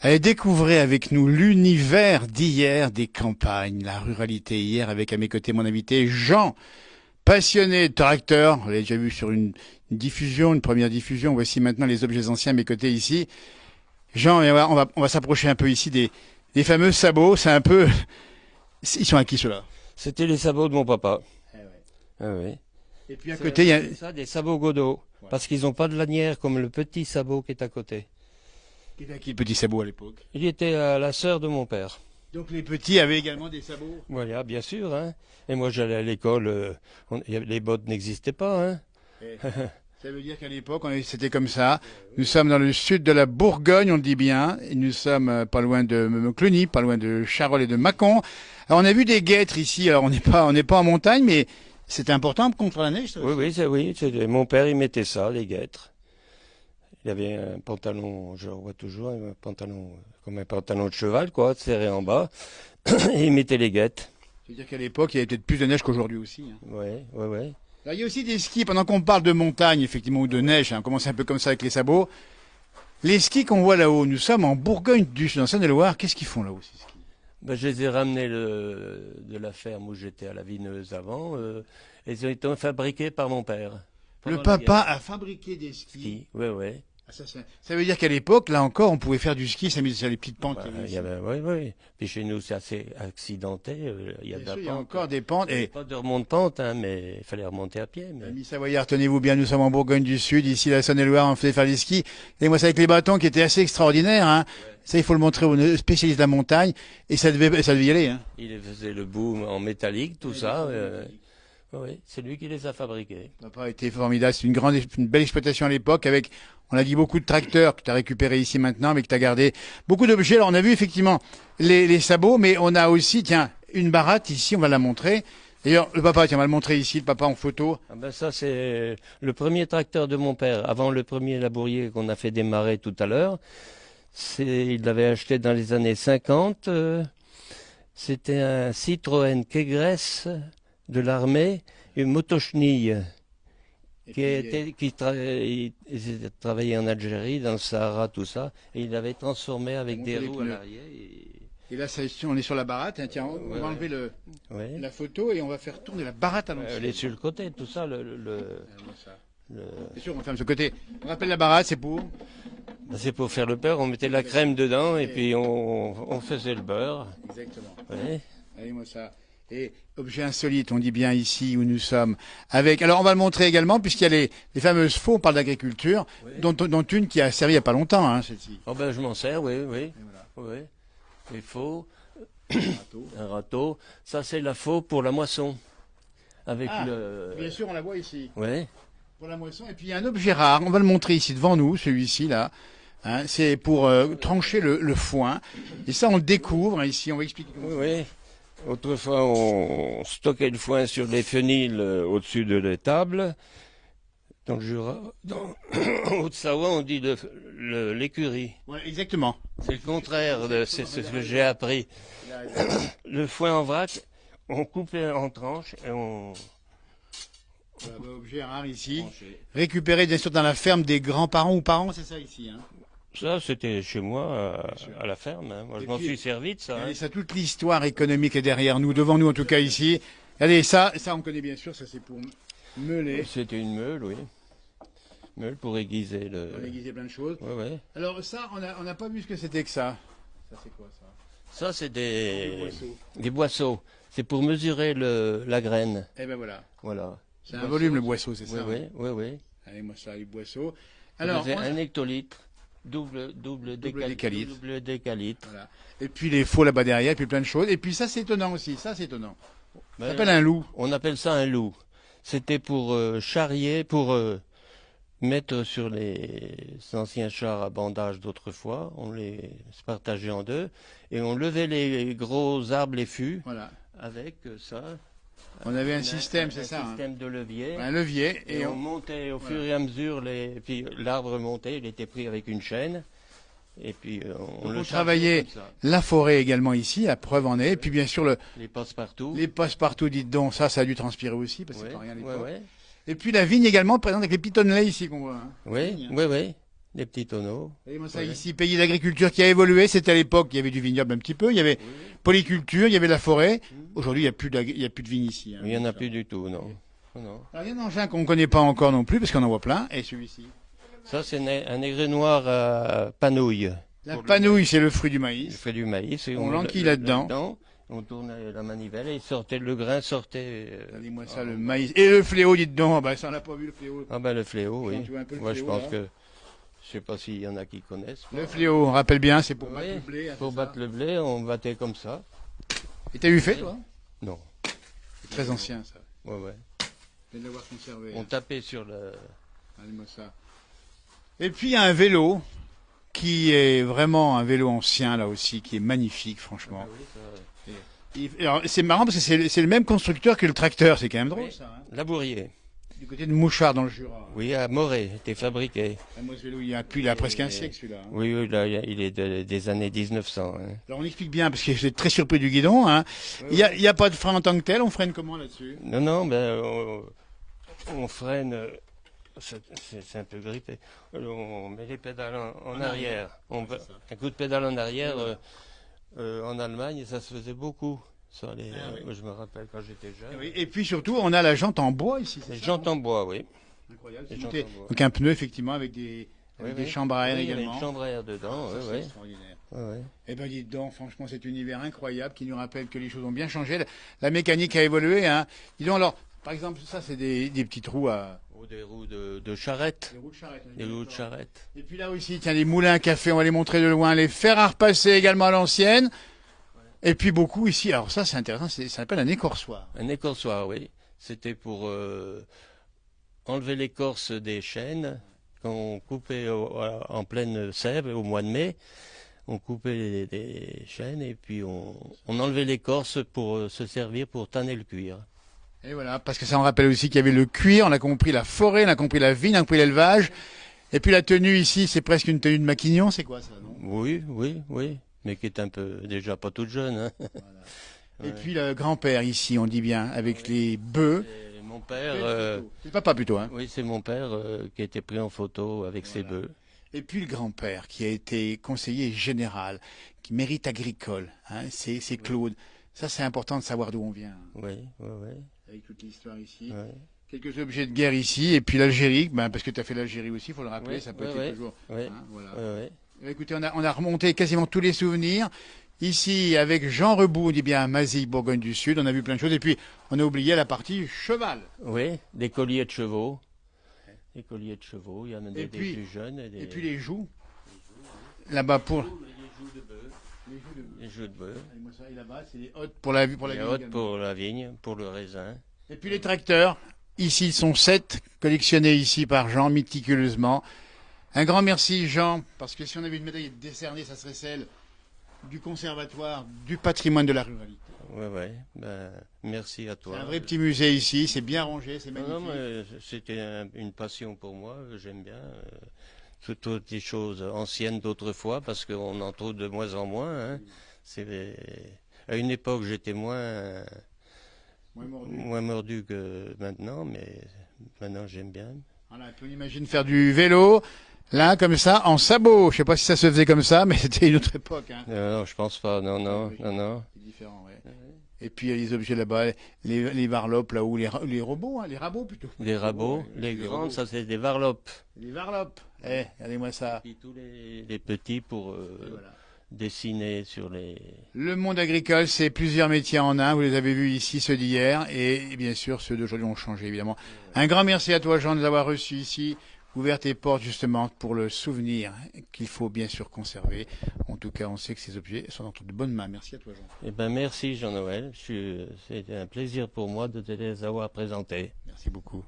Allez, découvrez avec nous l'univers d'hier des campagnes, la ruralité hier, avec à mes côtés mon invité Jean, passionné de tracteur. Vous l'avez déjà vu sur une diffusion, une première diffusion. Voici maintenant les objets anciens à mes côtés ici. Jean, et voilà, on va s'approcher un peu ici des fameux sabots. C'est un peu... Ils sont à qui ceux-là? C'était les sabots de mon papa. Eh ouais. Ah oui. Et puis à côté, il y a... C'est ça, des sabots Godot. Ouais. Parce qu'ils n'ont pas de lanière comme le petit sabot qui est à côté. Qui était à qui le petit sabot à l'époque? Il était à la sœur de mon père. Donc les petits avaient également des sabots? Voilà, bien sûr. Hein. Et moi, j'allais à l'école. Les bottes n'existaient pas. Hein. Eh, ça veut dire qu'à l'époque, c'était comme ça. Nous sommes dans le sud de la Bourgogne, on le dit bien. Et nous sommes pas loin de Cluny, pas loin de Charolles et de Mâcon. Alors on a vu des guêtres ici. Alors on n'est pas en montagne, mais c'est important contre la neige. Ça Oui, aussi. oui. Mon père, il mettait ça, les guêtres. Il avait un pantalon, je le vois toujours, un pantalon comme un pantalon de cheval, quoi, serré en bas. Et il mettait les guêtres. C'est-à-dire qu'à l'époque, il y avait peut-être plus de neige qu'aujourd'hui aussi. Hein. Ouais. Alors, il y a aussi des skis. Pendant qu'on parle de montagne, effectivement, ou de neige, hein, on commence un peu comme ça avec les sabots. Les skis qu'on voit là-haut, nous sommes en Bourgogne du Sud, en Seine-et-Loire. Qu'est-ce qu'ils font là-haut, ces skis? Ben, je les ai ramenés de la ferme où j'étais à la Vineuse avant. Ils ont été fabriqués par mon père. Le Pendant la papa guerre. a fabriqué des skis. Oui. Ah, ça veut dire qu'à l'époque, là encore, on pouvait faire du ski, s'amuser sur les petites pentes. Bah, qu'il y avait il y ici. avait, oui. Puis chez nous, c'est assez accidenté. Il y a Bien de la sûr, il y a pente. encore des pentes. Il n'y Et avait pas de remonte-pente, hein, mais il fallait remonter à pied. Mais... amis savoyards, tenez-vous bien, nous sommes en Bourgogne du Sud, ici la Saône-et-Loire, on faisait faire des skis. Et moi, c'est avec les bâtons qui étaient assez extraordinaires. Hein. Ça, il faut le montrer aux spécialistes de la montagne. Et ça devait y aller. Hein. Il faisait le boom en métallique, tout ça. Oui, c'est lui qui les a fabriqués. Papa a été formidable. C'est une belle exploitation à l'époque avec, on a dit, beaucoup de tracteurs que tu as récupérés ici maintenant, mais que tu as gardé beaucoup d'objets. Alors, on a vu effectivement les sabots, mais on a aussi, tiens, une baratte ici, on va la montrer. D'ailleurs, le papa, tiens, on va le montrer ici, le papa en photo. Ah ben ça, c'est le premier tracteur de mon père, avant le premier labourier qu'on a fait démarrer tout à l'heure. Il l'avait acheté dans les années 50. C'était un Citroën Kegress de l'armée, une motochenille il travaillait en Algérie, dans le Sahara, tout ça, et il l'avait transformé avec des roues à l'arrière. Et là, on est sur la baratte. Hein, tiens, on va enlever la photo et on va faire tourner la baratte à l'ancienne. Elle est sur le côté, tout ça. Bien sûr, on ferme ce côté. On rappelle la baratte, c'est pour... C'est pour faire le beurre, on mettait la crème dedans et puis on faisait le beurre. Exactement. Ouais. Allez, moi ça. Et objet insolite, on dit bien ici où nous sommes. Avec, alors on va le montrer également puisqu'il y a les fameuses faux, on parle d'agriculture, dont une qui a servi il n'y a pas longtemps, hein, celle-ci. Oh ben je m'en sers, oui. Voilà. Les faux, un râteau. Ça c'est la faux pour la moisson. Avec bien sûr, on la voit ici. Ouais. Pour la moisson. Et puis il y a un objet rare, on va le montrer ici devant nous, celui-ci là. Hein, c'est pour trancher le foin. Et ça, on le découvre hein, ici, on va expliquer comment Oui. Autrefois, on stockait le foin sur les fenils au-dessus de l'étable. Dans le Jura, en Haute-Savoie, on dit l'écurie. Ouais, exactement. C'est le contraire, c'est ce que j'ai appris. Le foin en vrac, on coupe en tranches et on... Voilà, objet rare ici. Récupéré bien sûr dans la ferme des grands-parents ou parents, c'est ça ici. Hein. Ça, c'était chez moi, à la ferme. Hein. Moi, je m'en suis servi de ça. Regardez ça, toute l'histoire économique est derrière nous, devant nous en tout cas ici. Regardez ça on connaît bien sûr, ça c'est pour meuler. C'était une meule, oui. Meule pour aiguiser On a aiguisé plein de choses. Ouais. Alors ça, on n'a pas vu ce que c'était que ça. Ça c'est quoi ça? Ça, c'est des boisseaux. C'est pour mesurer la graine. Eh ben voilà. Voilà. C'est un volume le boisseau, c'est ça? Oui. Allez, moi ça, les boisseaux. Alors, un hectolitre, double décalitre. Double décalitre. Voilà. Et puis les faux là-bas derrière, et puis plein de choses. Et puis ça, c'est étonnant aussi. Ça, c'est étonnant. Ça s'appelle un loup. On appelle ça un loup. C'était pour charrier, pour mettre sur les anciens chars à bandage d'autrefois. On les partageait en deux. Et on levait les gros arbres, les fûts, Voilà. avec ça. On avait un système, c'est ça. Un système de levier. Un levier. Et on montait au fur et à mesure, puis l'arbre montait, il était pris avec une chaîne. Et puis on travaillait la forêt également ici, la preuve en est. Et puis bien sûr les passe-partout. Les passe-partout, dites donc, ça a dû transpirer aussi, parce que c'est pas rien à l'époque. Ouais. Et puis la vigne également présente avec les pitonnelets ici qu'on voit. Hein. Oui. des petits tonneaux. Et moi, ça, Ouais. ici, pays d'agriculture qui a évolué. C'était à l'époque, il y avait du vignoble un petit peu, il y avait polyculture, il y avait la forêt. Aujourd'hui, il y a plus de vignes ici. Hein, Il n'y en a ça. plus du tout, non. Non. Alors, il y a un engin qu'on ne connaît pas encore non plus, parce qu'on en voit plein. Et celui-ci. Ça, c'est un aigret noir à panouille. La Pour le panouille, c'est le fruit du Il maïs. fait du maïs. Et On met l'enquille là-dedans. On tournait la manivelle et le grain sortait. Regardez-moi ça, le maïs. Et le fléau, dites donc. Ah, bah, ça, on n'a pas vu le fléau. Ah ben le fléau, oui. Tu vois un peu le Moi, je fléau, pense là que je sais pas s'il y en a qui connaissent. Le fléau, on rappelle bien, c'est pour Oui, battre le blé. hein, pour c'est ça. battre le blé, on battait comme ça. Et t'as eu fait, toi? Non. C'est très ancien, ça. Ouais, ouais. Je viens de l'avoir conservé. On hein. tapait sur le. Regardez-moi ça. Et puis, il y a un vélo qui est vraiment un vélo ancien, là aussi, qui est magnifique, franchement. oui, ça... Alors, c'est marrant parce que c'est le même constructeur que le tracteur, c'est quand même drôle, Oui. ça. Hein. Labourier. Du côté de Mouchard, dans le Jura. Oui, à Moret, était fabriqué. Ah, moi, ce vélo, il a presque un siècle, celui-là. hein. Oui, oui, là, il est des années 1900. Hein. Alors, on explique bien, parce que j'étais très surpris du guidon. Hein. Il y a pas de frein en tant que tel, on freine comment là-dessus? Non, non, ben, on freine. C'est un peu grippé. On met les pédales en arrière. Un coup de pédale en arrière. En Allemagne, ça se faisait beaucoup. oui. Je me rappelle quand j'étais jeune. Oui, et puis surtout, on a la jante en bois ici. Les ça, jantes hein en bois, oui. Incroyable. Les c'est jantes monté. en bois. Donc un pneu, effectivement, avec des Oui. chambres à air Oui, il y avait également. une chambre à air dedans, Ça, oui, c'est oui. extraordinaire. Ouais. Eh ben, dites donc, franchement, cet univers incroyable qui nous rappelle que les choses ont bien changé. La mécanique a évolué. Hein. Dis donc, alors, par exemple, ça, c'est des petits trous à. Ou des roues de charrette. Des roues de charrette. Des roues de charrette. Et puis là aussi, tiens, les moulins à café, on va les montrer de loin. Les fers à repasser également à l'ancienne. Et puis beaucoup ici. Alors ça, c'est intéressant. Ça s'appelle un écorçoir. Un écorçoir, oui. C'était pour enlever l'écorce des chênes qu'on coupait en pleine sève au mois de mai. On coupait des chênes et puis on enlevait l'écorce pour se servir pour tanner le cuir. Et voilà, parce que ça me rappelle aussi qu'il y avait le cuir, on a compris la forêt, on a compris la vigne, on a compris l'élevage. Et puis la tenue ici, c'est presque une tenue de maquignon, c'est quoi ça, non? Oui. Mais qui est un peu déjà pas toute jeune. Hein. Et puis le grand-père ici, on dit bien, avec les bœufs. Et mon père, C'est le papa plutôt, hein. oui, c'est mon père qui a été pris en photo avec ses bœufs. Et puis le grand-père qui a été conseiller général, qui mérite agricole, hein, c'est Claude. Ça, c'est important de savoir d'où on vient. Oui. Avec toute l'histoire ici. Ouais. Quelques objets de guerre ici, et puis l'Algérie, parce que tu as fait l'Algérie aussi, il faut le rappeler, Oui, ça peut oui, être oui. toujours. Oui. Hein, voilà. Ouais. Écoutez, on a remonté quasiment tous les souvenirs. Ici, avec Jean Rebout, on dit bien Mazy, Bourgogne du Sud, on a vu plein de choses. Et puis, on a oublié la partie cheval. Oui, des colliers de chevaux. Des colliers de chevaux, il y en a des puis- plus jeunes. Et puis les joues. Là-bas pour. Les joues de bœuf. Les joues de bœuf. Et moi, ça, et là-bas, c'est les hottes pour la Les vigne hautes également. pour la vigne, pour le raisin. Et puis les tracteurs. Ici, ils sont 7, collectionnés ici par Jean, méticuleusement. Un grand merci, Jean, parce que si on avait une médaille décernée, ça serait celle du conservatoire du patrimoine de la ruralité. Ouais. Ben, merci à toi. C'est un vrai petit musée ici, c'est bien rangé, c'est Non, magnifique. mais c'était une passion pour moi. J'aime bien toutes les choses anciennes d'autrefois parce qu'on en trouve de moins en moins. Hein. À une époque, j'étais moins mordu que maintenant, mais maintenant j'aime bien. Voilà, et puis on imagine faire du vélo, là, comme ça, en sabot. Je sais pas si ça se faisait comme ça, mais c'était une autre époque. Hein. Non, je pense pas. Non. C'est différent, ouais. Et puis il y a les objets là-bas, les varlopes là-haut, les robots, hein, les rabots plutôt. Les rabots, Ouais, les grandes, rabots. ça c'est des varlopes. Les varlopes. Regardez-moi ça. Et tous les petits pour Et voilà. dessiner sur les... Le monde agricole, c'est plusieurs métiers en un. Vous les avez vus ici, ceux d'hier. Et bien sûr, ceux d'aujourd'hui ont changé, évidemment. Un grand merci à toi, Jean, de nous avoir reçus ici. Ouvert tes portes, justement, pour le souvenir qu'il faut bien sûr conserver. En tout cas, on sait que ces objets sont entre de bonnes mains. Merci à toi, Jean. Eh ben, merci Jean-Noël. C'était un plaisir pour moi de te les avoir présentés. Merci beaucoup.